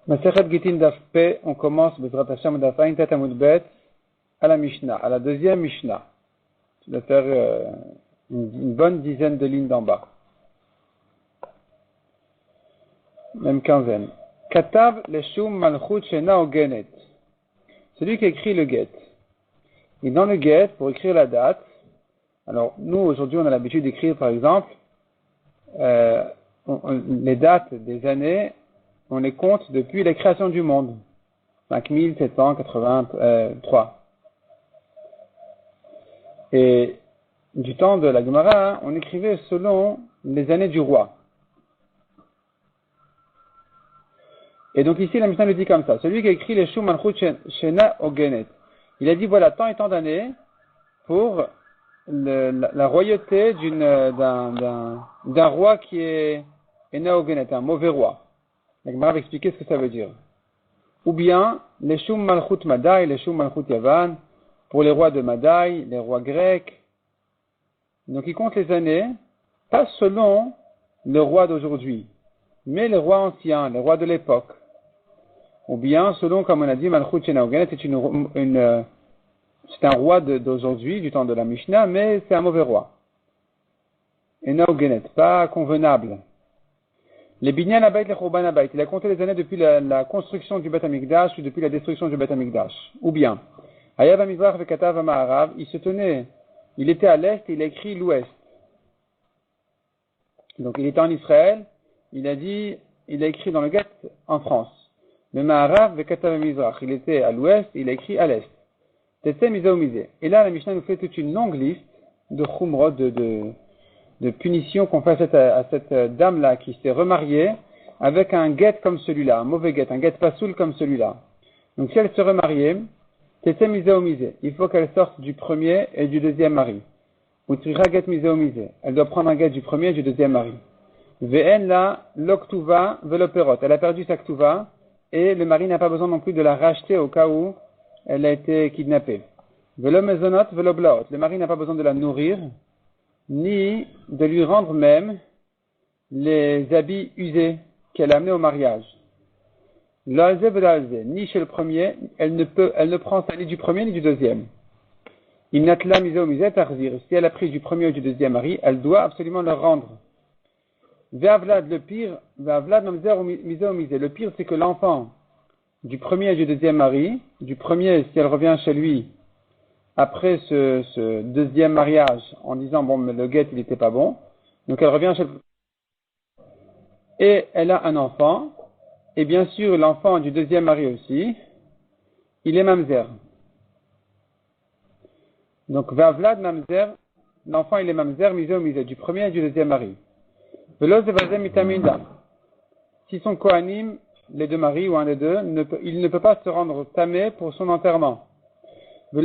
Masechet Gittin Daf P, on commence Bezrat Hashem Daf Ayin Tet Amud Bet à la Mishnah, à la deuxième Mishnah. Tu dois faire une bonne dizaine de lignes d'en bas. Même quinzaine. Katav Leshum Malchut Shena Ogenet. Celui qui écrit le get. Et dans le get, pour écrire la date, alors nous aujourd'hui on a l'habitude d'écrire par exemple les dates des années, on les compte depuis la création du monde. 5783. Et du temps de la Gemara, on écrivait selon les années du roi. Et donc ici, la Mishnah le dit comme ça. Celui qui a écrit les Shum Malchut Shena Ogenet. Il a dit voilà, tant et tant d'années pour la royauté d'un roi qui est Ena Ogenet, un mauvais roi. La Gemara va expliquer ce que ça veut dire. Ou bien, les Shum Malchut Madai, les Shum Malchut Yavan, pour les rois de Madai, les rois grecs. Donc il compte les années, pas selon le roi d'aujourd'hui, mais les rois anciens, les rois de l'époque. Ou bien, selon, comme on a dit, Malchut Shena Ogenet, c'est un roi d'aujourd'hui, du temps de la Mishnah, mais c'est un mauvais roi. Ena Ogenet, pas convenable. Les Binyan Abayt, les Churban Abayt, il a compté les années depuis la construction du Beth Amikdash ou depuis la destruction du Beth Amikdash. Ou bien, Hayav HaMizrach veKatav HaMa'arav, il était à l'est et il a écrit l'ouest. Donc il était en Israël, il a écrit dans le get en France. Le Ma'arav veKatav HaMizrach, il était à l'ouest et il a écrit à l'est. Tetsem Mizeh Umizeh. Et là, la Mishnah nous fait toute une longue liste de chumrot, de punitions qu'on fait à cette dame-là qui s'est remariée avec un get comme celui-là, un mauvais get, un get pasoul comme celui-là. Donc si elle se remariait, Tetsem Mizeh Umizeh, il faut qu'elle sorte du premier et du deuxième mari. Utricha get Mizeh Umizeh, elle doit prendre un get du premier et du deuxième mari. Ve'en la l'oktuva veloperot, elle a perdu sa ktuva et le mari n'a pas besoin non plus de la racheter au cas où elle a été kidnappée. Velo mezonot velo blaot, le mari n'a pas besoin de la nourrir, ni de lui rendre même les habits usés qu'elle a amenés au mariage. L'alze velalze, ni chez le premier, elle ne prend ça ni du premier ni du deuxième. Imnatla miseo miset tarzir, si elle a pris du premier ou du deuxième mari, elle doit absolument le rendre. Ve'avlad, le pire, ve'avlad mamzer miseo miset, le pire c'est que l'enfant du premier et du deuxième mari, du premier si elle revient chez lui, après ce deuxième mariage, en disant, bon, mais le guet, il n'était pas bon. Donc, elle revient chez le... Et elle a un enfant. Et bien sûr, l'enfant du deuxième mari aussi, il est mamzer. Donc, Vavlad mamzer, l'enfant, il est mamzer, misé, du premier et du deuxième mari. Veloz evazem mitaminda. Si son kohanim, les deux maris ou un des deux, il ne peut pas se rendre tamé pour son enterrement. Et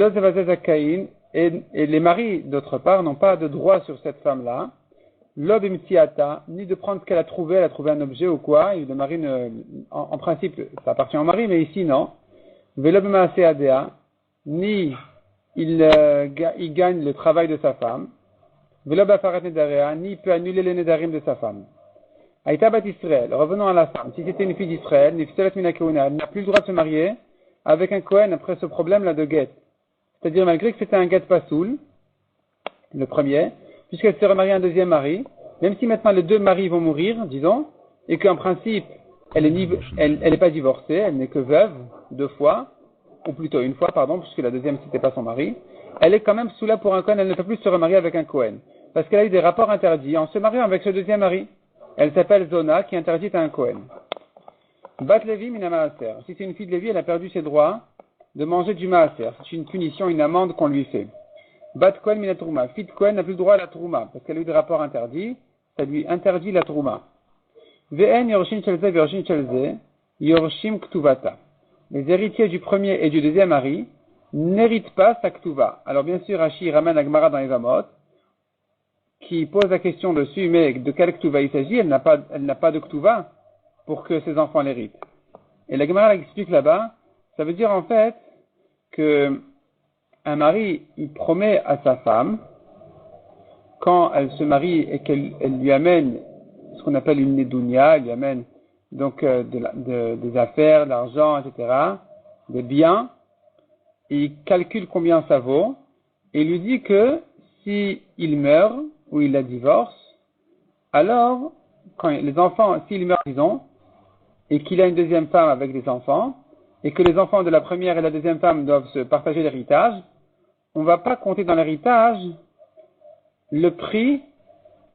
les maris, d'autre part, n'ont pas de droit sur cette femme-là, ni de prendre ce qu'elle a trouvé, elle a trouvé un objet ou quoi, et le mari en principe, ça appartient au mari, mais ici non. Ni il gagne le travail de sa femme, ni il peut annuler les nedarim de sa femme. Aïta bat Israël, revenons à la femme. Si c'était une fille d'Israël, elle n'a plus le droit de se marier avec un Kohen après ce problème-là de guet. C'est-à-dire, malgré que c'était un get pasoul, le premier, puisqu'elle s'est remariée à un deuxième mari, même si maintenant les deux maris vont mourir, disons, et qu'en principe, elle est pas divorcée, elle n'est que veuve, deux fois, ou plutôt une fois, pardon, puisque la deuxième c'était pas son mari, elle est quand même sous là pour un Kohen, elle ne peut plus se remarier avec un Kohen. Parce qu'elle a eu des rapports interdits en se mariant avec ce deuxième mari. Elle s'appelle Zona, qui est interdite à un Kohen. Bat Levi minamaaser. Si c'est une fille de Lévi, elle a perdu ses droits de manger du maaser. C'est une punition, une amende qu'on lui fait. Bat Kohen mina trouma. Fille de Kohen n'a plus le droit à la trouma, parce qu'elle a eu des rapports interdits, ça lui interdit la trouma. Ve'en yorshim chelze yorshim chelze, yorshim ktuvata. Les héritiers du premier et du deuxième mari n'héritent pas sa ktuva. Alors bien sûr, Rashi ramène la Gemara dans les Amot, qui pose la question dessus, mais de quelle ktuva il s'agit? Elle n'a pas de ktuva pour que ses enfants l'héritent. Et la Gemara explique là-bas, ça veut dire en fait que un mari, il promet à sa femme, quand elle se marie et qu'elle lui amène ce qu'on appelle une nedounia, elle lui amène donc des affaires, de l'argent, etc., des biens, il calcule combien ça vaut, et il lui dit que si il meurt ou il la divorce, alors, quand les enfants, s'il meurt, disons, et qu'il a une deuxième femme avec des enfants, et que les enfants de la première et la deuxième femme doivent se partager l'héritage, on ne va pas compter dans l'héritage le prix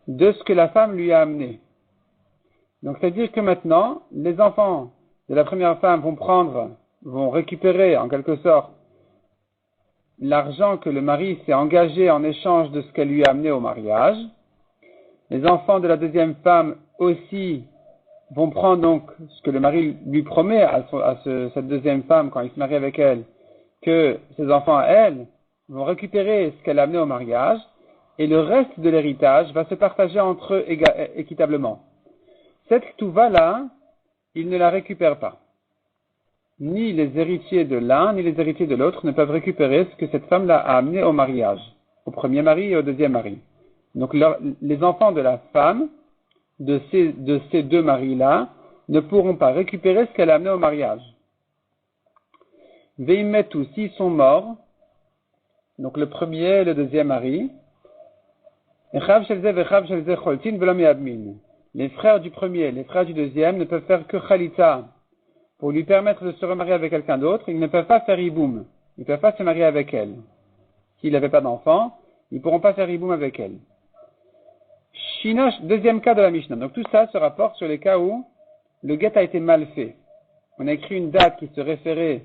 de ce que la femme lui a amené. Donc, c'est-à-dire que maintenant, les enfants de la première femme vont récupérer en quelque sorte l'argent que le mari s'est engagé en échange de ce qu'elle lui a amené au mariage. Les enfants de la deuxième femme aussi vont prendre donc ce que le mari lui promet cette deuxième femme quand il se marie avec elle, que ses enfants, elle, vont récupérer ce qu'elle a amené au mariage, et le reste de l'héritage va se partager entre eux équitablement. Cette ktuva-là, ils ne la récupèrent pas. Ni les héritiers de l'un, ni les héritiers de l'autre ne peuvent récupérer ce que cette femme-là a amené au mariage, au premier mari et au deuxième mari. Donc les enfants de la femme, de ces deux maris-là, ne pourront pas récupérer ce qu'elle a amené au mariage. Veimetu, s'ils sont morts, donc le premier et le deuxième mari, les frères du premier et les frères du deuxième ne peuvent faire que Khalita pour lui permettre de se remarier avec quelqu'un d'autre. Ils ne peuvent pas faire Iboum. Ils ne peuvent pas se marier avec elle. S'il n'avait pas d'enfant, ils ne pourront pas faire Iboum avec elle. Shinosh, deuxième cas de la Mishnah. Donc tout ça se rapporte sur les cas où le guet a été mal fait. On a écrit une date qui se référait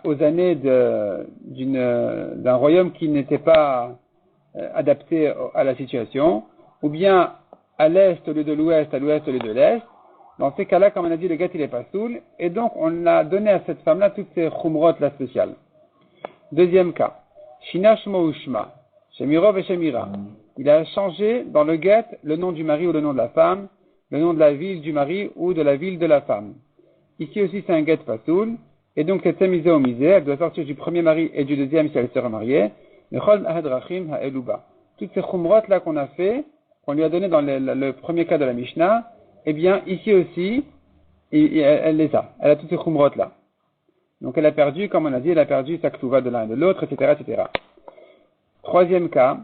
aux années d'un royaume qui n'était pas adapté à la situation, ou bien à l'est au lieu de l'ouest, à l'ouest au lieu de l'est. Dans ces cas-là, comme on a dit, le guet il est pas soul, et donc on a donné à cette femme-là toutes ces khumrot là spéciales. Deuxième cas, Shina Shmo Ushma, Shemirov et Shemira. Il a changé dans le guet le nom du mari ou le nom de la femme, le nom de la ville du mari ou de la ville de la femme. Ici aussi c'est un guet pas soul, et donc cette misée au misé, elle doit sortir du premier mari et du deuxième si elle se remariée. Toutes ces khumrot là qu'on a fait, qu'on lui a donné dans le premier cas de la Mishnah, eh bien ici aussi, elle les a. Elle a toutes ces khumrot là. Donc elle a perdu, comme on a dit, elle a perdu sa ktuva de l'un et de l'autre, etc., etc. Troisième cas,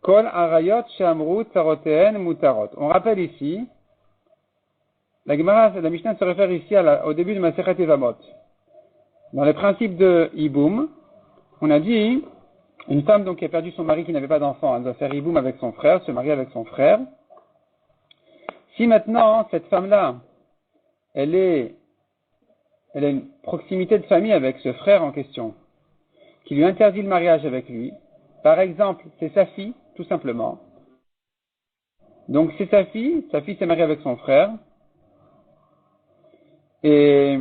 kol arayot shamru tsaroteen mutarot. On rappelle ici, la Mishnah se réfère ici au début de Masechet Evamot. Dans les principes de Iboum, on a dit, une femme donc qui a perdu son mari qui n'avait pas d'enfant, elle doit faire Iboum avec son frère, se marier avec son frère. Si maintenant, cette femme-là, elle a une proximité de famille avec ce frère en question, qui lui interdit le mariage avec lui, par exemple, c'est sa fille, tout simplement. Donc c'est sa fille s'est mariée avec son frère, et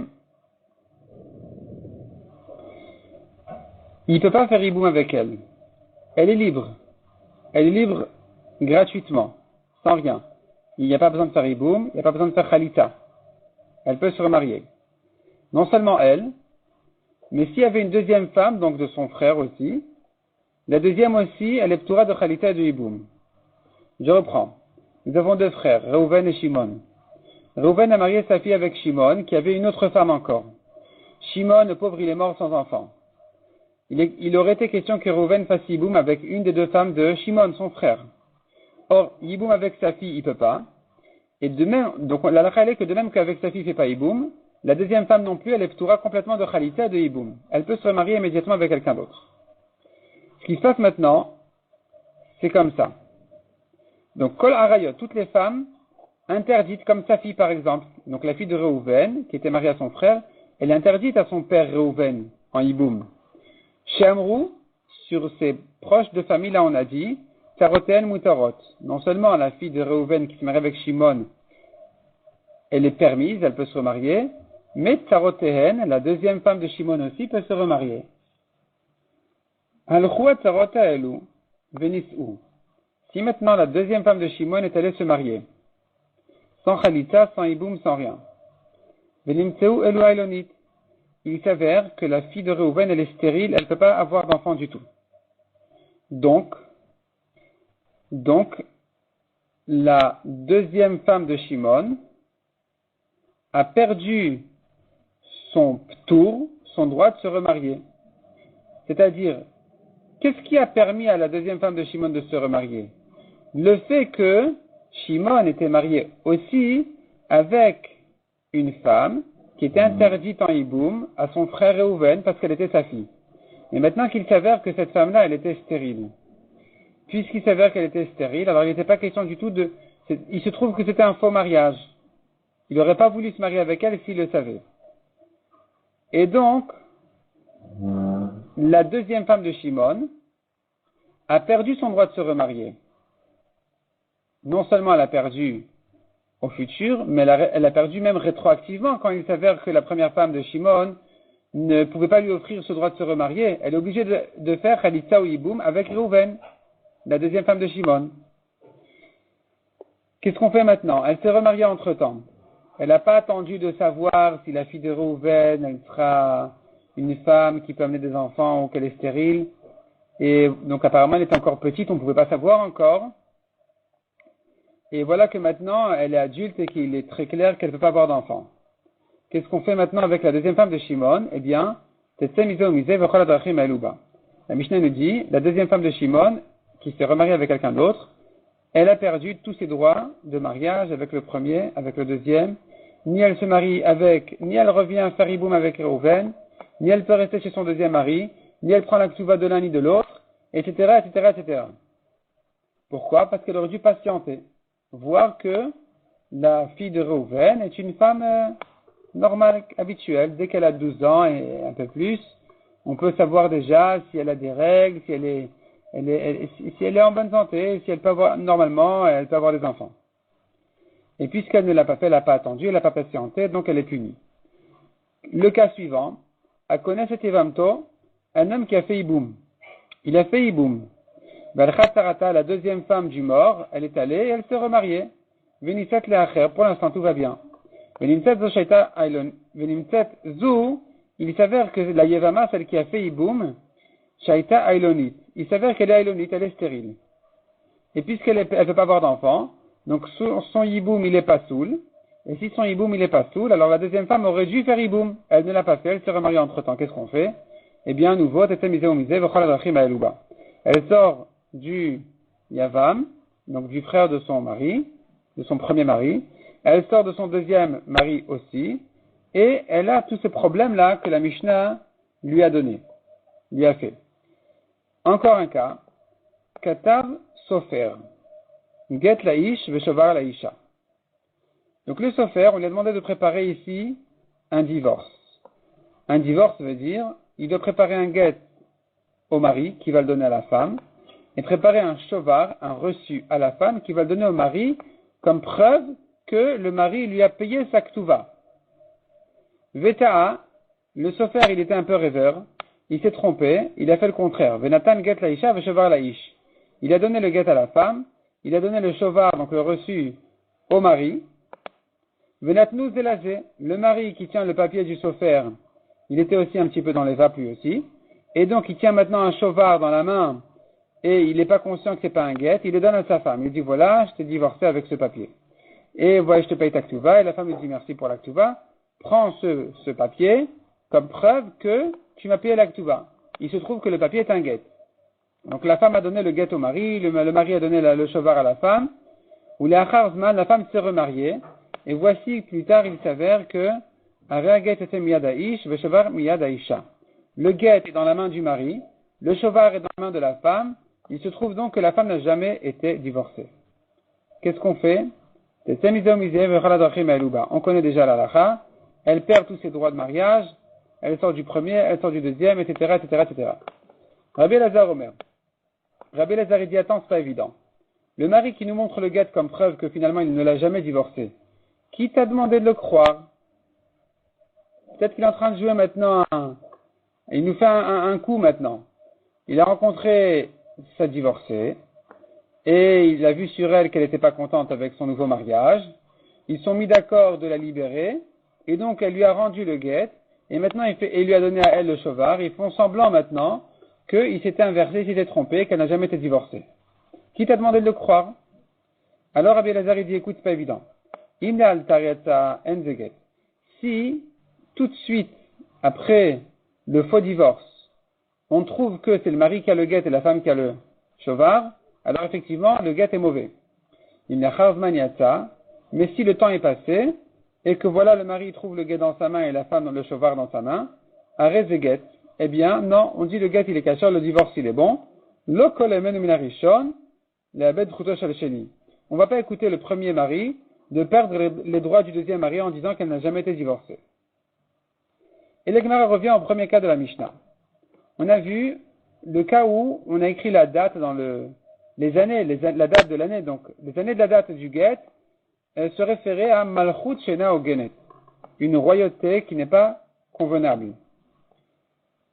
il ne peut pas faire Iboum avec elle. Elle est libre. Elle est libre gratuitement, sans rien. Il n'y a pas besoin de faire Iboum, il n'y a pas besoin de faire Khalita. Elle peut se remarier. Non seulement elle, mais s'il y avait une deuxième femme, donc de son frère aussi, la deuxième aussi, elle est ptoura de Khalita et de Iboum. Je reprends. Nous avons deux frères, Reuven et Shimon. Reuven a marié sa fille avec Shimon, qui avait une autre femme encore. Shimon, le pauvre, il est mort sans enfant. Il aurait été question que Reuven fasse Yiboum avec une des deux femmes de Shimon, son frère. Or, Yiboum avec sa fille, il peut pas. Et de même, donc la halakha est que de même qu'avec sa fille, il fait pas Yiboum, la deuxième femme non plus, elle est ptoura complètement de Khalita et de Yiboum. Elle peut se remarier immédiatement avec quelqu'un d'autre. Ce qui se passe maintenant, c'est comme ça. Donc, Kol Arayot, toutes les femmes interdites, comme sa fille par exemple, donc la fille de Reuven, qui était mariée à son frère, elle est interdite à son père Reuven, en Yiboum. Chez Amrou, sur ses proches de famille, là on a dit, Tsarotéen Mutarot. Non seulement la fille de Reuven qui se marie avec Shimon, elle est permise, elle peut se remarier, mais Tsarotéen, la deuxième femme de Shimon aussi, peut se remarier. Al-Khouat Tsarotaelu, Venis'u. Si maintenant la deuxième femme de Shimon est allée se marier, sans Khalita, sans Iboum, sans rien, Venimtseu Elu Ailonit. Il s'avère que la fille de Reuven, elle est stérile, elle ne peut pas avoir d'enfant du tout. Donc, la deuxième femme de Shimon, a perdu son tour, son droit de se remarier. C'est-à-dire, qu'est-ce qui a permis à la deuxième femme de Shimon de se remarier? Le fait que Shimon était marié aussi avec une femme qui était interdite en Hiboum à son frère Réhouven parce qu'elle était sa fille. Et maintenant qu'il s'avère que cette femme-là, elle était stérile. Puisqu'il s'avère qu'elle était stérile, alors il n'était pas question du tout il se trouve que c'était un faux mariage. Il n'aurait pas voulu se marier avec elle s'il le savait. Et donc, la deuxième femme de Shimon a perdu son droit de se remarier. Non seulement elle a perdu au futur, mais elle a perdu même rétroactivement quand il s'avère que la première femme de Shimon ne pouvait pas lui offrir ce droit de se remarier. Elle est obligée de faire Khalitsa ou Yiboum avec Réhouven, la deuxième femme de Shimon. Qu'est-ce qu'on fait maintenant? Elle s'est remariée entre-temps. Elle n'a pas attendu de savoir si la fille de Réhouven, elle sera une femme qui peut amener des enfants ou qu'elle est stérile. Et donc apparemment elle est encore petite, on ne pouvait pas savoir encore. Et voilà que maintenant elle est adulte et qu'il est très clair qu'elle ne peut pas avoir d'enfants. Qu'est-ce qu'on fait maintenant avec la deuxième femme de Shimon? Eh bien, la Mishnah nous dit, la deuxième femme de Shimon, qui s'est remariée avec quelqu'un d'autre, elle a perdu tous ses droits de mariage avec le premier, avec le deuxième. Ni elle se marie avec, ni elle revient faire Hiboum avec Réhouven, ni elle peut rester chez son deuxième mari, ni elle prend la ktuva de l'un ni de l'autre, etc., etc., etc. Pourquoi? Parce qu'elle aurait dû patienter, voir que la fille de Réhouven est une femme normale, habituelle. Dès qu'elle a 12 ans et un peu plus, on peut savoir déjà si elle a des règles, si elle est en bonne santé, si elle peut avoir, normalement, elle peut avoir des enfants. Et puisqu'elle ne l'a pas fait, elle n'a pas attendu, elle n'a pas patienté, donc elle est punie. Le cas suivant, à connaître cet Evamto, un homme qui a fait Hiboum. Il a fait Hiboum. La deuxième femme du mort, elle est allée et elle s'est remariée. Venisset le'acher, pour l'instant tout va bien. Venimset zu, il s'avère que la Yevama, celle qui a fait Hiboum, Shaita Ailonit. Il s'avère qu'elle est Ailonit, elle est stérile. Et puisqu'elle ne peut pas avoir d'enfant, donc son Hiboum il est pas soul. Et si son Hiboum il est pas soul, alors la deuxième femme aurait dû faire Hiboum. Elle ne l'a pas fait, elle s'est remariée entre temps. Qu'est-ce qu'on fait? Eh bien, à nouveau, elle sort du Yavam, donc du frère de son mari, de son premier mari. Elle sort de son deuxième mari aussi. Et elle a tous ces problèmes-là que la Mishnah lui a donné, lui a fait. Encore un cas. Katav Sofer. Get laïsh veshovar laïsha. Donc le Sofer, on lui a demandé de préparer ici un divorce. Un divorce veut dire, il doit préparer un get au mari qui va le donner à la femme, et préparer un shovar, un reçu à la femme qui va le donner au mari comme preuve que le mari lui a payé sa ktuva. Veta'a, le Sofer, il était un peu rêveur, il s'est trompé, il a fait le contraire. Venatan get laïsha veshovar laïsh. Il a donné le get à la femme, il a donné le shovar, donc le reçu, au mari. Venatnu zelazé, le mari qui tient le papier du Sofer, il était aussi un petit peu dans les vapes lui aussi, et donc il tient maintenant un shovar dans la main, et il n'est pas conscient que c'est pas un get, il le donne à sa femme, il dit voilà, je t'ai divorcé avec ce papier. Et voilà, je te paye ta ktuva, et la femme lui dit merci pour la ktuva, prends ce papier comme preuve que tu m'as payé la ktuva. Il se trouve que le papier est un get. Donc la femme a donné le get au mari, le mari a donné le shovar à la femme, ou la femme s'est remariée, et voici plus tard il s'avère que le get est dans la main du mari, le shovar est dans la main de la femme, il se trouve donc que la femme n'a jamais été divorcée. Qu'est-ce qu'on fait? On connaît déjà la lacha, elle perd tous ses droits de mariage, elle sort du premier, elle sort du deuxième, etc., etc., etc. Rabbi Elazar Omer. Rabbi Elazar dit, attends, c'est pas évident. Le mari qui nous montre le get comme preuve que finalement il ne l'a jamais divorcé, qui t'a demandé de le croire? Peut-être qu'il est en train de jouer maintenant il nous fait un coup maintenant. Il a rencontré sa divorcée, et il a vu sur elle qu'elle n'était pas contente avec son nouveau mariage. Ils sont mis d'accord de la libérer, et donc elle lui a rendu le guet, et maintenant il lui a donné à elle le shovar. Ils font semblant maintenant qu'il s'était inversé, il s'était trompé, qu'elle n'a jamais été divorcée. Qui t'a demandé de le croire? Alors Rabbi Elazar dit, écoute, c'est pas évident. si tout de suite, après le faux divorce, on trouve que c'est le mari qui a le guet et la femme qui a le shovar, alors effectivement, le guet est mauvais. Il n'y a chavman yatsa, mais si le temps est passé, et que voilà, le mari trouve le guet dans sa main et la femme le shovar dans sa main, arrête le guet. Eh bien, non, on dit le guet il est caché, le divorce il est bon. Lo kol emenu min harishon, le abed chutosh al sheni. On va pas écouter le premier mari de perdre les droits du deuxième mari en disant qu'elle n'a jamais été divorcée. Et la Gemara revient au premier cas de la Mishnah. On a vu le cas où on a écrit la date dans les années, la date de l'année, donc les années de la date du guet se référaient à Malchut Shena Ogenet, une royauté qui n'est pas convenable.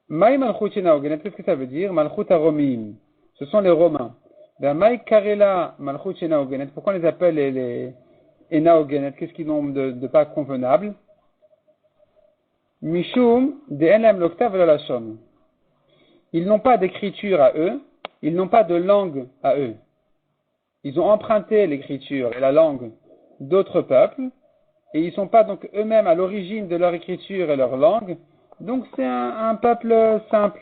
Maï Malchut Shena Ogenet, qu'est-ce que ça veut dire? Malchut Aromim, ce sont les Romains. Ben Maï Karela Malchut Shena Ogenet, pourquoi on les appelle les Ena Ogenet? Qu'est-ce qu'ils ont de pas convenable? Mishum de Enlam Lokta Velalashon. Ils n'ont pas d'écriture à eux, ils n'ont pas de langue à eux. Ils ont emprunté l'écriture et la langue d'autres peuples, et ils ne sont pas donc eux-mêmes à l'origine de leur écriture et leur langue, donc c'est un peuple simple.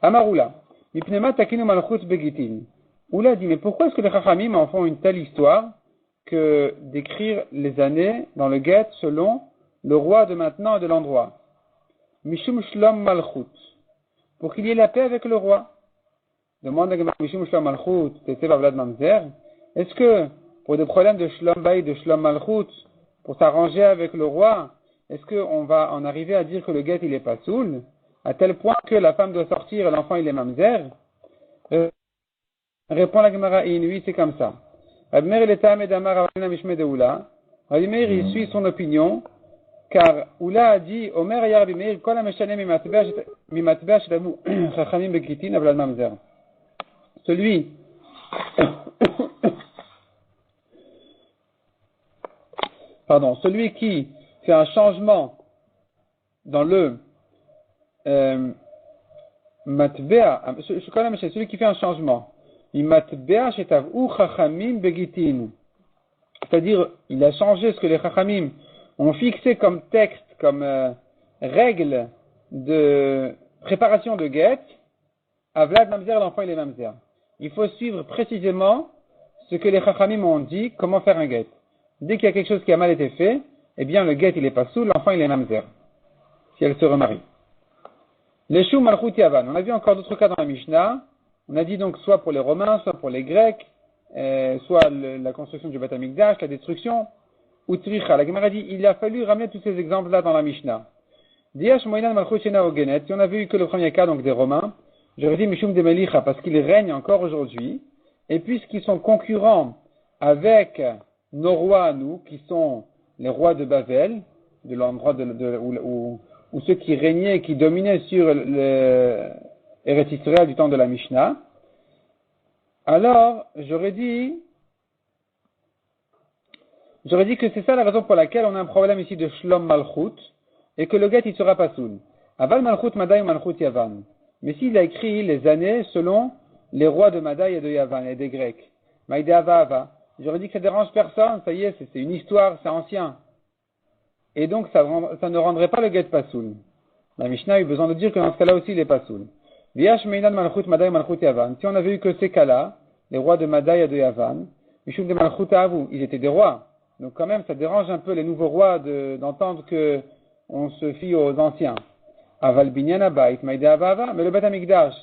Amaroula, Mipnema Takinu Malchut Begitin. Oula dit, mais pourquoi est-ce que les Chachamim en font une telle histoire que d'écrire les années dans le guet selon le roi de maintenant et de l'endroit? Mishum Shlom Malchut, pour qu'il y ait la paix avec le roi. Demande à Mishum Shlom Malchut, Teteva Vlad Mamzer, est-ce que pour des problèmes de Shlom Bay, de Shlom Malchut, pour s'arranger avec le roi, est-ce qu'on va en arriver à dire que le guet il est pas soul, à tel point que la femme doit sortir et l'enfant il est Mamzer? Répond la Gemara, oui, c'est comme ça. Rabbi Meir il est Ta'ameh d'Amar Ravina Mishmeh de Oula. Rabbi Meir il suit son opinion, car Oula a dit, Omer ya Rabbi Meir, Kol ha-meshane mimatbea shelamu chachamim begitin avlad mamzer. Celui qui fait un changement dans le matbea, celui qui fait un changement, mimatbea shetavu chachamim begitin. C'est-à-dire, il a changé ce que les chachamim ont fixé comme texte, comme règle de préparation de guet, à Vlad Mamzer, l'enfant il est Mamzer. Il faut suivre précisément ce que les Chachamim ont dit, comment faire un guet. Dès qu'il y a quelque chose qui a mal été fait, eh bien le guet il est pas sous, l'enfant il est Mamzer, si elle se remarie. Les Shou Malchut Yavan, on a vu encore d'autres cas dans la Mishnah, on a dit donc soit pour les Romains, soit pour les Grecs, soit la construction du Beth Amikdash, la destruction, ou Tricha. La Gemara dit, il a fallu ramener tous ces exemples-là dans la Mishnah. Diash Moïnan Malchut Shena Ogenet, si on a vu que le premier cas, donc des Romains, j'aurais dit Mishum de Melicha, parce qu'ils règnent encore aujourd'hui, et puisqu'ils sont concurrents avec nos rois à nous, qui sont les rois de Babel, de l'endroit où ceux qui régnaient, qui dominaient sur le Eretz Israël du temps de la Mishnah, alors j'aurais dit que c'est ça la raison pour laquelle on a un problème ici de Shlom Malchut, et que le guet il sera pas soul. Aval Malchut Madai ou Malchut Yavan. Mais s'il a écrit les années selon les rois de Madai et de Yavan et des Grecs, Maïdé Ava, j'aurais dit que ça dérange personne, ça y est, c'est une histoire, c'est ancien. Et donc ça ne rendrait pas le guet pas soul. La Mishnah a eu besoin de dire que dans ce cas-là aussi il est pas soul. Viash Meinan Malchut Madai Malchut Yavan. Si on avait eu que ces cas-là, les rois de Madai et de Yavan, Mishum de Malchut Avu, ils étaient des rois. Donc quand même, ça dérange un peu les nouveaux rois d'entendre que on se fie aux anciens. Aval binyan abayit maïde avava, mais le Beth Amikdash,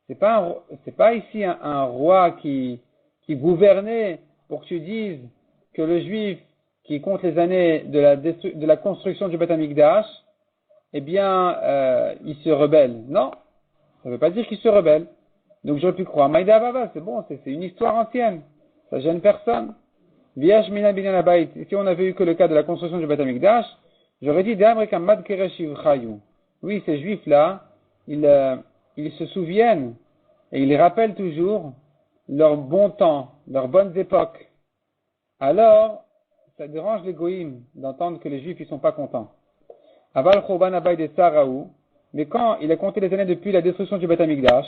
c'est pas ici un roi qui gouvernait pour que tu dises que le juif qui compte les années de la construction du Beth Amikdash, eh bien, il se rebelle. Non, ça ne veut pas dire qu'il se rebelle. Donc j'aurais pu croire maïde avava, c'est bon, c'est une histoire ancienne, ça gêne personne. Viash mina binyan abayit, si on avait eu que le cas de la construction du Beth Amikdash, j'aurais dit d'Amrikam Mad Keresh Yivchayu. Oui, ces juifs-là, ils se souviennent et ils rappellent toujours leur bon temps, leurs bonnes époques. Alors, ça dérange les goïms d'entendre que les juifs ils sont pas contents. Aval Choban Abay de Saraou, mais quand il a compté les années depuis la destruction du Beth Amikdash,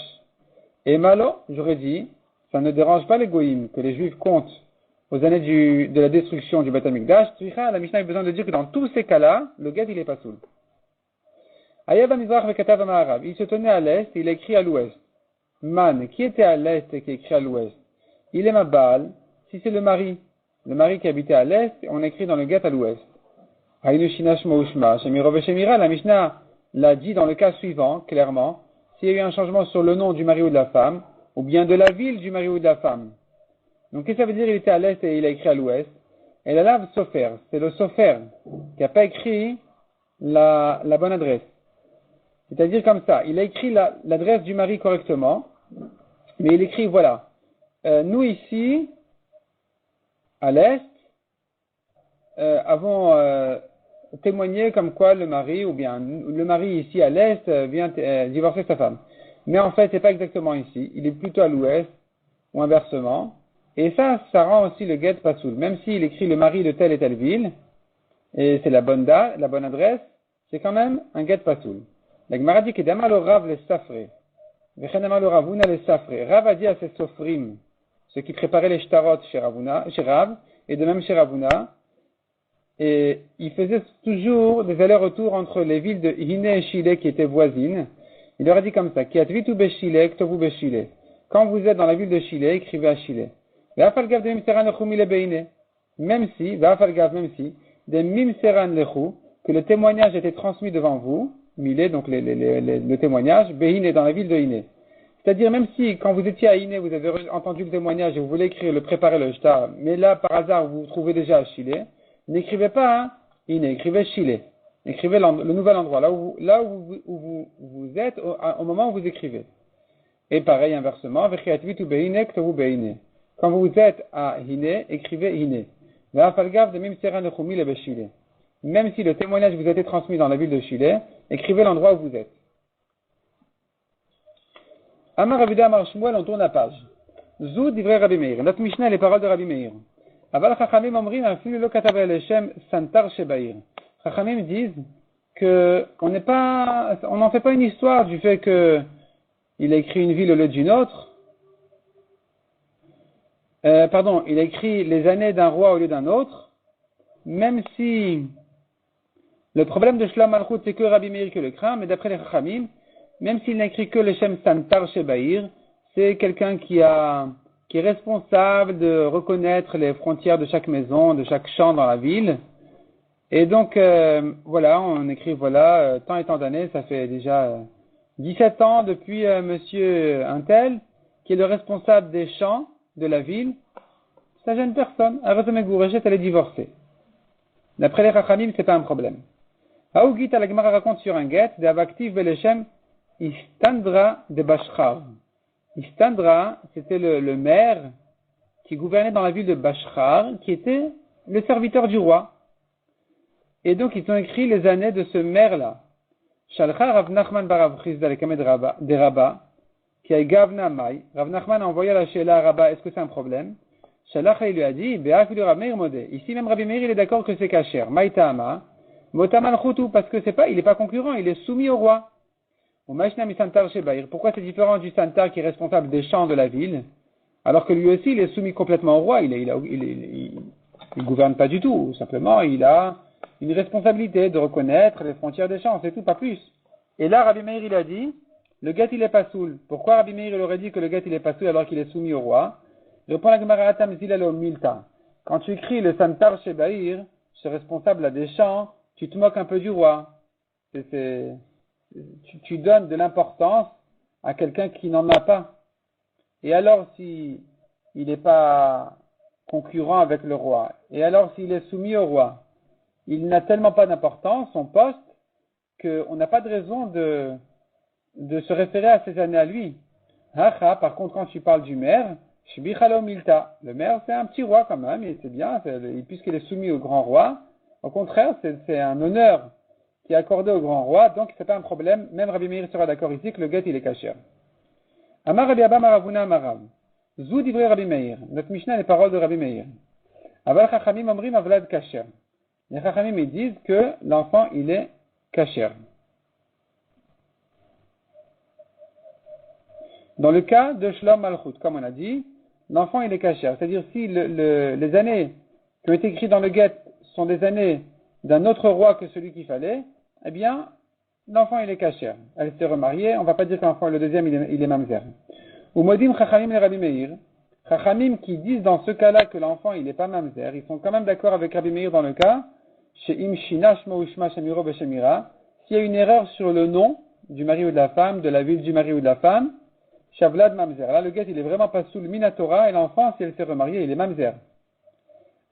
et malo, j'aurais dit, ça ne dérange pas les goïms que les juifs comptent aux années de la destruction du Beth Amikdash, la Mishnah a besoin de dire que dans tous ces cas-là, le get il est pas soul. Ayav Mizrach vekatav Ma'arav. Il se tenait à l'est et il a écrit à l'ouest. Man, qui était à l'est et qui écrit à l'ouest? Il est Mabal, si c'est le mari qui habitait à l'est, on écrit dans le get à l'ouest. Haïnu Shinash Moushma, Shemirov Shemira, la Mishnah l'a dit dans le cas suivant, clairement, s'il y a eu un changement sur le nom du mari ou de la femme, ou bien de la ville du mari ou de la femme. Donc, qu'est-ce que ça veut dire il était à l'est et il a écrit à l'ouest? Et la lave Sofer, c'est le Sofer qui n'a pas écrit la bonne adresse. C'est-à-dire comme ça, il a écrit l'adresse du mari correctement, mais il écrit voilà, nous ici, à l'est, avons témoigné comme quoi le mari, ou bien le mari ici à l'est vient divorcer sa femme. Mais en fait, c'est pas exactement ici, il est plutôt à l'ouest, ou inversement. Et ça rend aussi le get pasoul. Même s'il écrit le mari de telle et telle ville, et c'est la bonne date, la bonne adresse, c'est quand même un get pasoul. La Gemara dit que Damal au Rav les safré. Vechendamal au Ravuna les safré. Rav a dit à ses sofrim, ceux qui préparaient les shtarot chez Rav, et de même chez Ravuna, et il faisait toujours des allers-retours entre les villes de Hine et Chile qui étaient voisines. Il leur a dit comme ça, Kiatvitu beshile, ktovu beshile. Quand vous êtes dans la ville de Chile, écrivez à Chile. Même si, des mimseran lechu, que le témoignage était transmis devant vous, milé, donc le témoignage, Behine dans la ville de Hine. C'est-à-dire, même si, quand vous étiez à Hine, vous avez entendu le témoignage et vous voulez préparer le shtar, mais là, par hasard, vous vous trouvez déjà à Chile, n'écrivez pas Hine, écrivez Chile. Écrivez le nouvel endroit, là où vous êtes au moment où vous écrivez. Et pareil, inversement, quand vous êtes à Hine, écrivez Hine. Même si le témoignage vous a été transmis dans la ville de Chile, écrivez l'endroit où vous êtes. Amar Ravida Amar Shmuel, on tourne la page. Zou divrei Rabbi Meir. Notre Mishnah, les paroles de Rabbi Meir. Aval Chachamim omrim afilu lo katav leshem santar shebair. Chachamim disent que on n'en fait pas une histoire du fait que il a écrit une ville au lieu d'une autre. Il a écrit les années d'un roi au lieu d'un autre, même si le problème de Shlomo Malchut, c'est que Rabbi Meir que le craint, mais d'après les Chachamim, même s'il n'a écrit que le Shem Santar Shebair, c'est quelqu'un qui est responsable de reconnaître les frontières de chaque maison, de chaque champ dans la ville. Et donc, on écrit, tant et tant d'années, ça fait déjà 17 ans depuis monsieur Untel, qui est le responsable des champs de la ville. Ça gêne personne. Arrête Gourechet, elle est divorcée. D'après les Chachamim, c'est pas un problème. Aougit, la Gemara raconte sur un get, d'Avaktiv Belechem, Istandra de Bashchar. Istandra, c'était le maire qui gouvernait dans la ville de Bashchar, qui était le serviteur du roi. Et donc, ils ont écrit les années de ce maire-là. Shalcha Rav Nachman barav Chizda lekamed de Rabba, qui a Gavna Mai. Rav Nachman a envoyé la Sheila à Rabba, est-ce que c'est un problème? Shalach, il lui a dit, Be'afilu Rav Meir modé. Ici, même Rabbi Meir, il est d'accord que c'est kasher. Maïtama, Motaman Chutu, parce que il n'est pas concurrent, il est soumis au roi. Pourquoi c'est différent du santar qui est responsable des champs de la ville, alors que lui aussi, il est soumis complètement au roi, il gouverne pas du tout, simplement, il a une responsabilité de reconnaître les frontières des champs, c'est tout, pas plus. Et là, Rabbi Meir, il a dit, le get, il est pas soul. Pourquoi Rabbi Meir, il aurait dit que le get, il est pas soul alors qu'il est soumis au roi? Répond la Gemara Atam Zilalo Milta. Quand tu écris le santar chez Bahir, je suis responsable à des champs, tu te moques un peu du roi. Tu donnes de l'importance à quelqu'un qui n'en a pas. Et alors, si il n'est pas concurrent avec le roi, et alors s'il est soumis au roi, il n'a tellement pas d'importance, son poste, qu'on n'a pas de raison de se référer à ces années à lui. Par contre, quand tu parles du maire, Shbichalo Milta, le maire, c'est un petit roi quand même, et c'est bien, puisqu'il est soumis au grand roi. Au contraire, c'est un honneur qui est accordé au grand roi, donc c'est pas un problème. Même Rabbi Meir sera d'accord ici que le get il est kasher. Amar Rabbi Abba Maravuna Amarav. Zou divrei Rabbi Meir. Notre Mishnah, les paroles de Rabbi Meir. Aval Chachamim omrim avlad kasher. Les Chachamim ils disent que l'enfant il est kasher. Dans le cas de Shlomo Malchut, comme on a dit, l'enfant il est cachère. C'est-à-dire si les années qui ont été écrites dans le guet sont des années d'un autre roi que celui qu'il fallait, eh bien, l'enfant il est cachère. Elle s'est remariée, on ne va pas dire que l'enfant, le deuxième, il est mamzer. Ou modim chachamim le Rabbi Meir. Chachamim qui disent dans ce cas-là que l'enfant il n'est pas mamzer, ils sont quand même d'accord avec Rabbi Meir dans le cas, chez Imshina Shmo Ushma Shemiro Beshemira, s'il y a une erreur sur le nom du mari ou de la femme, de la ville du mari ou de la femme, Shavlad mamzer. Là, le guet il est vraiment pas sous le Minatora et l'enfant, si elle s'est remariée, il est mamzer.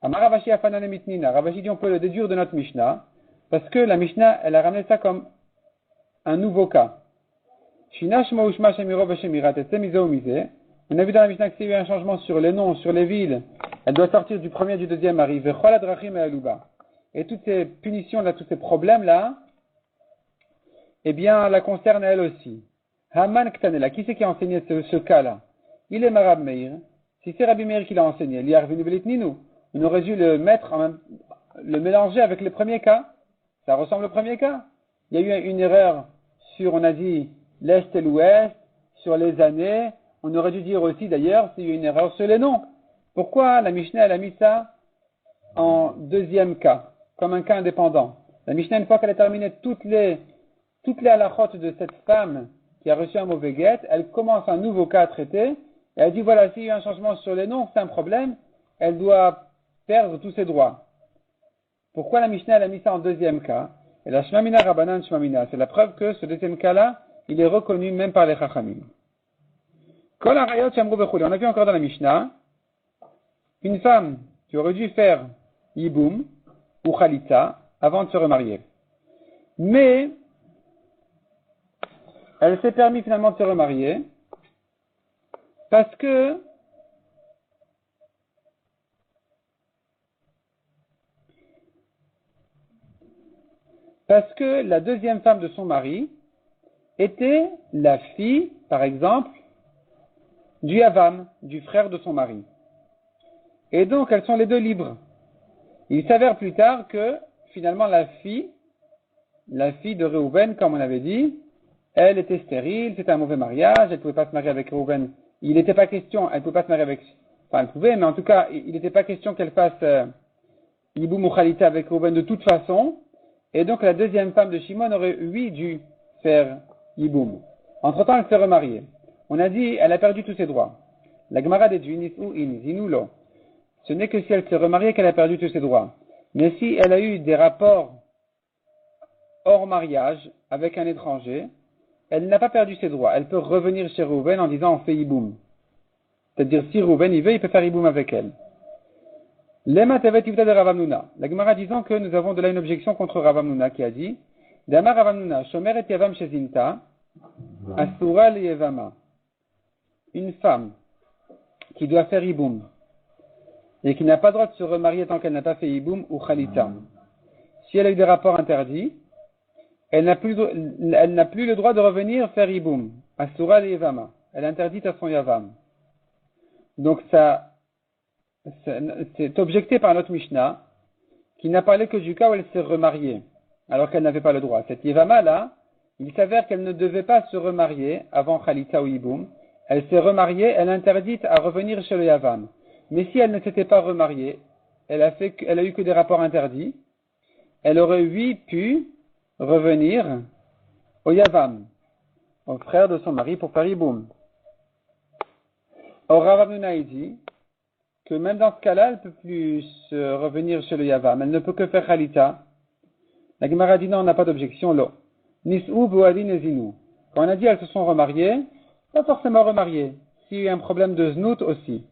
Amar Ravashi Afanane Mitnina. Ravashi dit on peut le déduire de notre Mishnah, parce que la Mishnah, elle a ramené ça comme un nouveau cas. On a vu dans la Mishnah que s'il y a eu un changement sur les noms, sur les villes, elle doit sortir du premier et du deuxième mari. Et toutes ces punitions-là, tous ces problèmes-là, eh bien, la concernent elle aussi. Haman Ktanela, qui c'est qui a enseigné ce cas-là? Il est Marab Meir. Si c'est Rabbi Meir qui l'a enseigné, on aurait dû le mélanger avec le premier cas. Ça ressemble au premier cas. Il y a eu une erreur sur, on a dit, l'Est et l'Ouest, sur les années. On aurait dû dire aussi, d'ailleurs, s'il y a eu une erreur sur les noms. Pourquoi la Mishnah, elle a mis ça en deuxième cas, comme un cas indépendant? La Mishnah, une fois qu'elle a terminé toutes les halachot de cette femme qui a reçu un mauvais guet, elle commence un nouveau cas à traiter. Et elle dit, voilà, s'il y a eu un changement sur les noms, c'est un problème. Elle doit perdre tous ses droits. Pourquoi la Mishnah, elle a mis ça en deuxième cas? Et la Shmamina Rabbanan Shmamina, c'est la preuve que ce deuxième cas-là, il est reconnu même par les Chachamim. Kol Arayot Shamru Bechuli. On a vu encore dans la Mishnah, une femme qui aurait dû faire Yiboum ou Khalitza avant de se remarier. Mais, elle s'est permis finalement de se remarier parce que la deuxième femme de son mari était la fille, par exemple, du Yavam, du frère de son mari. Et donc, elles sont les deux libres. Il s'avère plus tard que, finalement, la fille de Réhouven, comme on avait dit, elle était stérile, c'était un mauvais mariage, elle ne pouvait pas se marier avec Réhouven. Il n'était pas question, elle ne pouvait pas se marier avec, enfin, elle pouvait, mais en tout cas, il n'était pas question qu'elle fasse Yiboum ou Khalitza avec Réhouven de toute façon. Et donc, la deuxième femme de Shimon aurait, oui, dû faire Yiboum. Entre-temps, elle s'est remariée. On a dit, elle a perdu tous ses droits. La Gemara déduit, Nis'u in, zinulo. Ce n'est que si elle s'est remariée qu'elle a perdu tous ses droits. Mais si elle a eu des rapports hors mariage avec un étranger, elle n'a pas perdu ses droits. Elle peut revenir chez Rouven en disant on fait Yiboum. C'est-à-dire, si Rouven il veut, il peut faire Yiboum avec elle. Lema tevet ivta de Rav Hamnuna. La Gemara disant que nous avons de là une objection contre Rav Hamnuna qui a dit Dama Rav Hamnuna, shomer et yavam shezinta, asura le yevama. Une femme qui doit faire Yiboum et qui n'a pas le droit de se remarier tant qu'elle n'a pas fait Yiboum ou Khalitza. Si elle a eu des rapports interdits, elle n'a plus le droit de revenir faire Yiboum. Asura le yevama. Elle est interdite à son yavam. Donc ça, c'est objecté par notre Mishnah, qui n'a parlé que du cas où elle s'est remariée, alors qu'elle n'avait pas le droit. Cette Yevama là, il s'avère qu'elle ne devait pas se remarier avant Khalitza ou Yiboum. Elle s'est remariée, elle est interdite à revenir chez le Yavam. Mais si elle ne s'était pas remariée, elle a eu que des rapports interdits, elle aurait, oui, pu revenir au Yavam, au frère de son mari pour faire Yiboum. Or, Rav Hamnuna dit que même dans ce cas-là, elle ne peut plus revenir chez le Yavam. Elle ne peut que faire Khalitza. La Gemara dit non, on n'a pas d'objection, là. Nis'u bu'adin ezinu. Quand on a dit elles se sont remariées, pas forcément remariées. S'il y a un problème de znout aussi,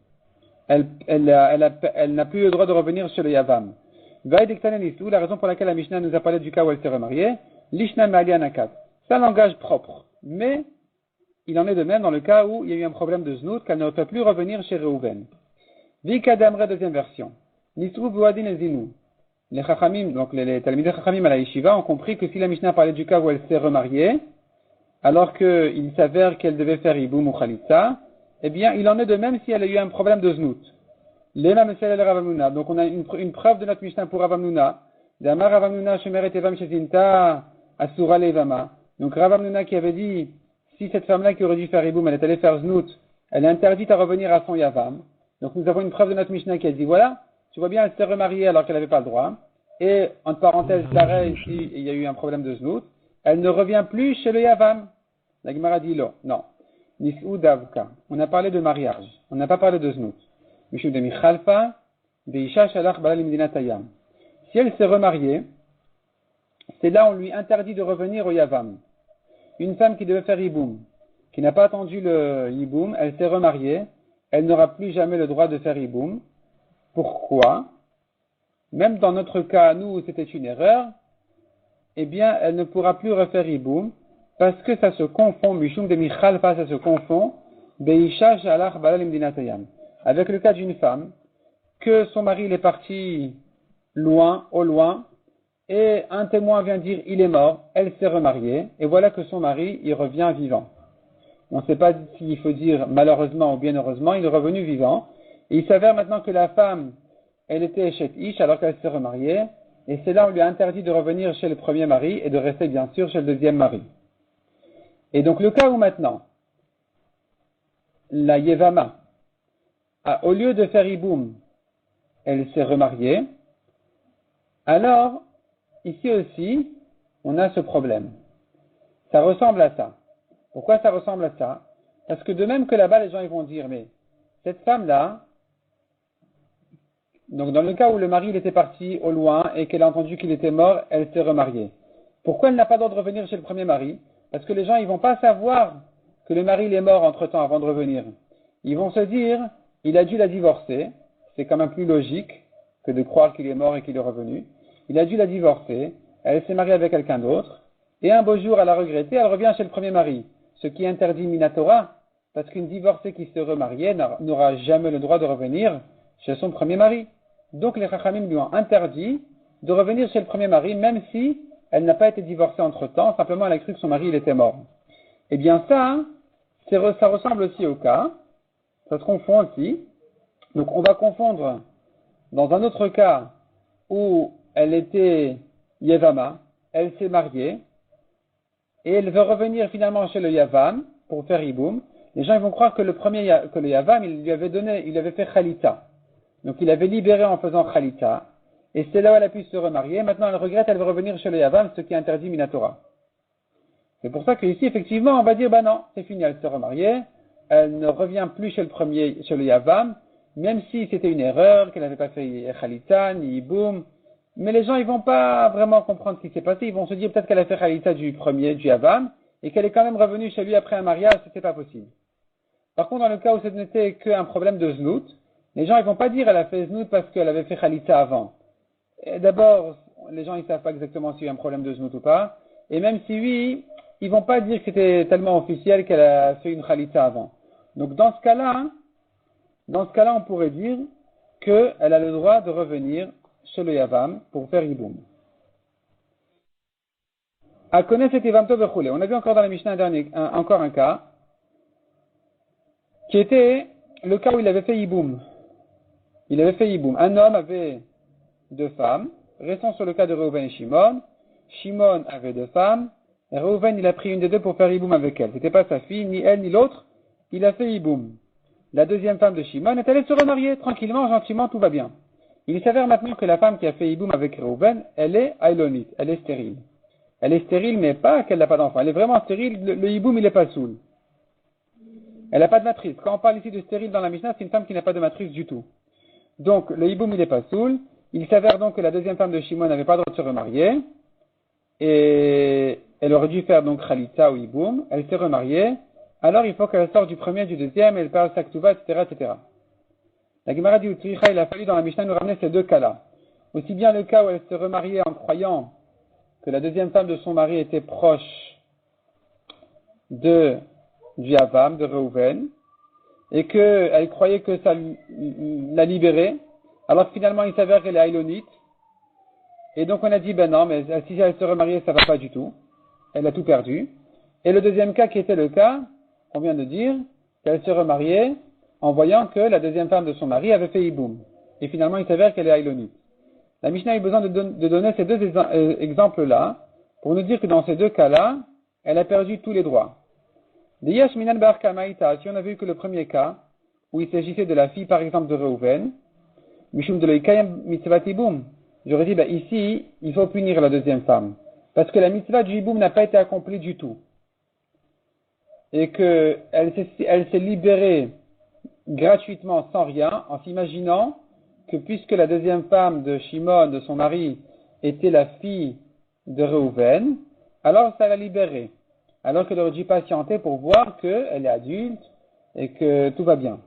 elle n'a plus le droit de revenir chez le Yavam. La raison pour laquelle la Mishnah nous a parlé du cas où elle s'est remariée, Lishna Ma'alianakat. C'est un langage propre. Mais, il en est de même dans le cas où il y a eu un problème de znout, qu'elle ne peut plus revenir chez Réhouven. Vika Damre, deuxième version. Nis'u bu'adin ezinu. Les Chachamim, donc les Talmidei Chachamim à la Yeshiva, ont compris que si la Mishnah parlait du cas où elle s'est remariée, alors qu'il s'avère qu'elle devait faire Yiboum ou Khalitza, eh bien, il en est de même si elle a eu un problème de znout. Lema Mesel Rav Hamnuna. Donc, on a une preuve de notre Mishnah pour Rav Hamnuna. D'Amar Rav Hamnuna Shemeret Evam Shezinta Asura Levama. Donc, Rav Hamnuna qui avait dit, si cette femme-là qui aurait dû faire Yiboum, elle est allée faire znout, elle est interdite à revenir à son Yavam. Donc nous avons une preuve de notre Mishnah qui a dit, voilà, tu vois bien, elle s'est remariée alors qu'elle n'avait pas le droit. Et, entre parenthèses, Sarah, ici, il y a eu un problème de znout. Elle ne revient plus chez le Yavam. La Gemara dit, non. Nis'ou d'Avuka. On a parlé de mariage. On n'a pas parlé de znout. Mishou de Michalfa, Beisha Shalach Balal Imdinatayam. Si elle s'est remariée, c'est là on lui interdit de revenir au Yavam. Une femme qui devait faire Yiboum, qui n'a pas attendu le Yiboum, elle s'est remariée, elle n'aura plus jamais le droit de faire Yiboum. Pourquoi? Même dans notre cas, nous, où c'était une erreur, eh bien, elle ne pourra plus refaire Yiboum, parce que ça se confond, Mishum de Michalfa, ça se confond, Beisha Shalach Balal Imdinatayam. Avec le cas d'une femme, que son mari il est parti loin, au loin, et un témoin vient dire il est mort, elle s'est remariée, et voilà que son mari, il revient vivant. On ne sait pas s'il faut dire malheureusement ou bien heureusement, il est revenu vivant, et il s'avère maintenant que la femme, elle était chez Ish alors qu'elle s'est remariée, et c'est là on lui a interdit de revenir chez le premier mari et de rester bien sûr chez le deuxième mari. Et donc le cas où maintenant, la Yevama, au lieu de faire Iboum, elle s'est remariée, alors, ici aussi, on a ce problème. Ça ressemble à ça. Pourquoi ça ressemble à ça? Parce que de même que là-bas, les gens ils vont dire, mais cette femme-là, donc dans le cas où le mari il était parti au loin et qu'elle a entendu qu'il était mort, elle s'est remariée. Pourquoi elle n'a pas d'ordre de revenir chez le premier mari? Parce que les gens ils vont pas savoir que le mari il est mort entre-temps avant de revenir. Ils vont se dire, il a dû la divorcer, c'est quand même plus logique que de croire qu'il est mort et qu'il est revenu. Il a dû la divorcer, elle s'est mariée avec quelqu'un d'autre, et un beau jour elle a regretté, elle revient chez le premier mari. Ce qui interdit Minatora, parce qu'une divorcée qui se remariait n'aura jamais le droit de revenir chez son premier mari. Donc les Chachamim lui ont interdit de revenir chez le premier mari, même si elle n'a pas été divorcée entre-temps, simplement elle a cru que son mari il était mort. Eh bien ça ressemble aussi au cas, ça se confond aussi. Donc on va confondre dans un autre cas où elle était Yevama, elle s'est mariée, et elle veut revenir finalement chez le Yavam pour faire Yiboum. Les gens ils vont croire que que le Yavam, il lui avait fait Khalita. Donc il avait libéré en faisant Khalita, et c'est là où elle a pu se remarier. Maintenant elle regrette, elle veut revenir chez le Yavam, ce qui est interdit Minatora. C'est pour ça qu'ici, effectivement, on va dire, non, c'est fini, elle s'est remariée, elle ne revient plus chez le Yavam, même si c'était une erreur, qu'elle n'avait pas fait Khalita, ni Yiboum. Mais les gens, ils vont pas vraiment comprendre ce qui s'est passé. Ils vont se dire peut-être qu'elle a fait Khalita du Yavam, et qu'elle est quand même revenue chez lui après un mariage, c'était pas possible. Par contre, dans le cas où ce n'était qu'un problème de znout, les gens, ils vont pas dire elle a fait znout parce qu'elle avait fait Khalita avant. D'abord, les gens, ils savent pas exactement s'il y a un problème de znout ou pas. Et même si oui, ils vont pas dire que c'était tellement officiel qu'elle a fait une Khalita avant. Donc, dans ce cas-là, on pourrait dire qu'elle a le droit de revenir chez le Yavam pour faire Yiboum. On a vu encore dans la Mishnah encore un cas, qui était le cas où il avait fait Yiboum. Il avait fait Yiboum. Un homme avait 2 femmes. Restons sur le cas de Reuven et Shimon. Shimon avait 2 femmes. Et Reuven, il a pris une des deux pour faire Yiboum avec elle. C'était pas sa fille, ni elle, ni l'autre. Il a fait Yiboum. La deuxième femme de Shimon est allée se remarier. Tranquillement, gentiment, tout va bien. Il s'avère maintenant que la femme qui a fait Yiboum avec Reuven, elle est ailonite. Elle est stérile. Elle est stérile, mais pas qu'elle n'a pas d'enfant. Elle est vraiment stérile. Le Yiboum, il n'est pas saoul. Elle n'a pas de matrice. Quand on parle ici de stérile dans la Mishnah, c'est une femme qui n'a pas de matrice du tout. Donc, le Yiboum, il n'est pas saoul. Il s'avère donc que la deuxième femme de Shimon n'avait pas le droit de se remarier. Et elle aurait dû faire donc Khalita ou Yiboum. Elle s'est remariée. Alors, il faut qu'elle sorte du premier, du deuxième, elle parle Saktuva, etc., etc. La Gemara dit Utricha, il a fallu dans la Mishnah nous ramener ces 2 cas-là. Aussi bien le cas où elle se remariait en croyant que la deuxième femme de son mari était proche du Yavam, de Reuven, et qu'elle croyait que ça la libérait, alors finalement il s'avère qu'elle est ailonite, et donc on a dit ben non, mais si elle se remariait, ça va pas du tout, elle a tout perdu. Et le deuxième cas qui était le cas, on vient de dire, qu'elle se remariait en voyant que la deuxième femme de son mari avait fait Yiboum, et finalement il s'avère qu'elle est ailonite. La Mishnah a eu besoin de donner ces 2 exemples-là, pour nous dire que dans ces 2 cas-là, elle a perdu tous les droits. Si on a vu que le premier cas, où il s'agissait de la fille, par exemple, de Reuven, Mishum de l'Oikayam mitzvah tiboum. J'aurais dit, ici, il faut punir la deuxième femme. Parce que la mitzvah du hiboum n'a pas été accomplie du tout. Et qu'elle s'est libérée gratuitement, sans rien, en s'imaginant que puisque la deuxième femme de Shimon, de son mari, était la fille de Reuven, alors ça l'a libérée. Alors qu'elle aurait dû patienter pour voir qu'elle est adulte et que tout va bien.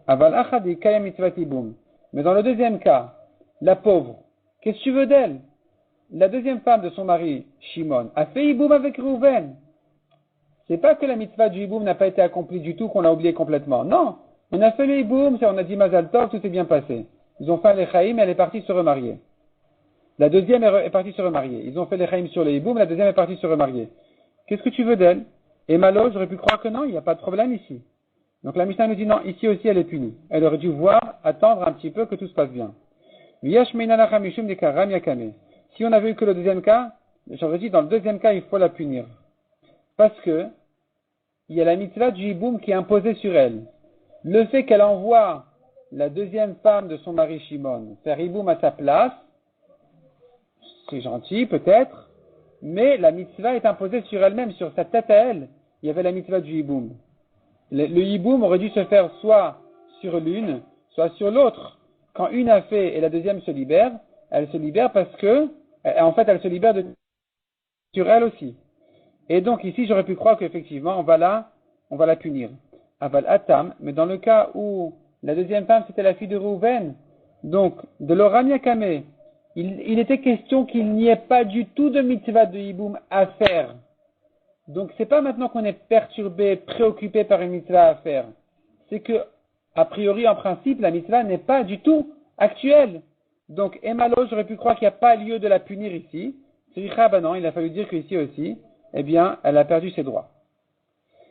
Aval achadi kayam mitzvah tiboum. Mais dans le deuxième cas, la pauvre, qu'est-ce que tu veux d'elle? La deuxième femme de son mari, Shimon, a fait hiboum avec Reuven. C'est pas que la mitzvah du hiboum n'a pas été accomplie du tout, qu'on l'a oublié complètement. Non, on a fait le hiboum, on a dit Mazal Tov, tout s'est bien passé. Ils ont fait les chaïm, elle est partie se remarier. La deuxième est partie se remarier. Ils ont fait les chaïm sur le hiboum, la deuxième est partie se remarier. Qu'est-ce que tu veux d'elle? Et Malo, j'aurais pu croire que non, il n'y a pas de problème ici. Donc la Mishnah nous dit non, ici aussi elle est punie. Elle aurait dû voir, attendre un petit peu que tout se passe bien. Si on avait eu que le deuxième cas, j'aurais dit dans le deuxième cas il faut la punir. Parce que il y a la mitzvah du hiboum qui est imposée sur elle. Le fait qu'elle envoie la deuxième femme de son mari Shimon faire hiboum à sa place, c'est gentil peut-être, mais la mitzvah est imposée sur elle-même, sur sa tête à elle. Il y avait la mitzvah du hiboum. Le hiboum aurait dû se faire soit sur l'une, soit sur l'autre. Quand une a fait et la deuxième se libère, elle se libère parce que, en fait, elle se libère sur elle aussi. Et donc ici, j'aurais pu croire qu'effectivement, on va la punir. Aval Atam, mais dans le cas où la deuxième femme, c'était la fille de Reuven, donc de l'Oram Yakame, il était question qu'il n'y ait pas du tout de mitzvah de hiboum à faire. Donc c'est pas maintenant qu'on est perturbé, préoccupé par une mitzvah à faire. C'est que, a priori, en principe, la mitzvah n'est pas du tout actuelle. Donc, Emalo, j'aurais pu croire qu'il n'y a pas lieu de la punir ici. Non, il a fallu dire qu'ici aussi, eh bien, elle a perdu ses droits.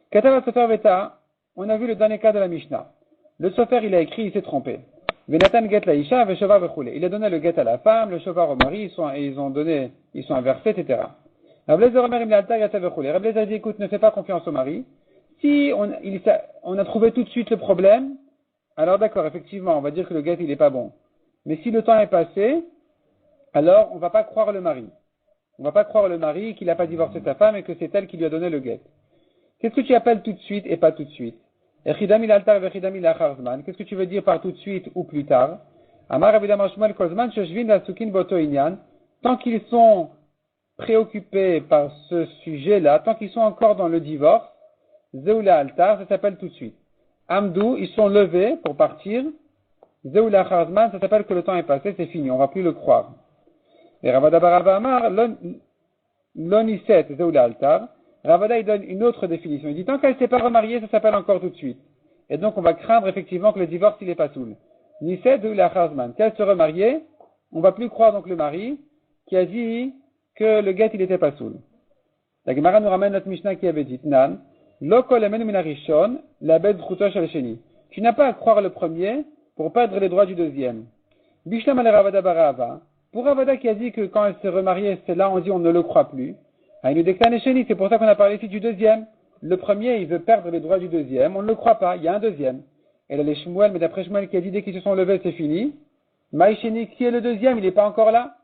Katava Sofer Veta, on a vu le dernier cas de la Mishnah. Le Sofer, il a écrit, il s'est trompé. Venatan get la isha, veshovar vechule. Il a donné le get à la femme, le shovar au mari, ils sont inversés, etc. Rabbi Omer Ibn Alta Yata vechule. Rabbi a dit, écoute, ne fais pas confiance au mari. Si on a trouvé tout de suite le problème, alors d'accord, effectivement, on va dire que le get, il n'est pas bon. Mais si le temps est passé, alors on ne va pas croire le mari. On ne va pas croire le mari qu'il n'a pas divorcé sa femme et que c'est elle qui lui a donné le get. Qu'est-ce que tu appelles tout de suite et pas tout de suite? Qu'est-ce que tu veux dire par tout de suite ou plus tard? Tant qu'ils sont préoccupés par ce sujet-là, tant qu'ils sont encore dans le divorce, Zeoula Altar, ça s'appelle tout de suite. Amdou, ils sont levés pour partir. Zeoula Charzman, ça s'appelle que le temps est passé, c'est fini, on ne va plus le croire. Et Ravada Barava Amar, l'oniset Zeoula Altar. Ravada, il donne une autre définition. Il dit, tant qu'elle ne s'est pas remariée, ça s'appelle encore tout de suite. Et donc, on va craindre effectivement que le divorce, il est pas soul. Niset Zeoula Charzman. Qu'elle se remariée, on ne va plus croire donc le mari qui a dit que le get, il était pas soul. La Gemara nous ramène notre Mishnah qui avait dit, Nan, Loko lemenu minarishon, la bête d'chutosh al-sheni. Tu n'as pas à croire le premier pour perdre les droits du deuxième. Bishlam al Ravada Barava. Pour Ravada qui a dit que quand elle s'est remariée, c'est là on dit on ne le croit plus. C'est pour ça qu'on a parlé ici du deuxième. Le premier, il veut perdre les droits du deuxième, on ne le croit pas, il y a un deuxième. Et là les Shmuel, mais d'après Shmuel qui a dit dès qu'ils se sont levés, c'est fini. Maïcheni, qui est le deuxième, il n'est pas encore là.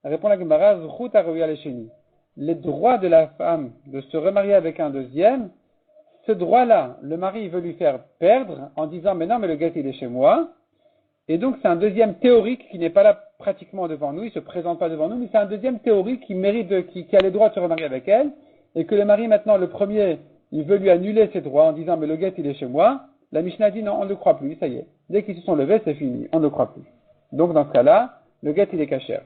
Répond la Gemara, Zchut aroui al-sheni. Les droits de la femme de se remarier avec un deuxième, ce droit-là, le mari veut lui faire perdre en disant mais non, mais le gars il est chez moi. Et donc c'est un deuxième théorique qui n'est pas là pratiquement devant nous, il se présente pas devant nous, mais c'est un deuxième théorique qui mérite, qui a les droits de se remarier avec elle, et que le mari maintenant, le premier, il veut lui annuler ses droits en disant mais le gars il est chez moi. La Mishnah dit non, on ne le croit plus, ça y est. Dès qu'ils se sont levés, c'est fini, on ne le croit plus. Donc dans ce cas-là, le gars il est cachère.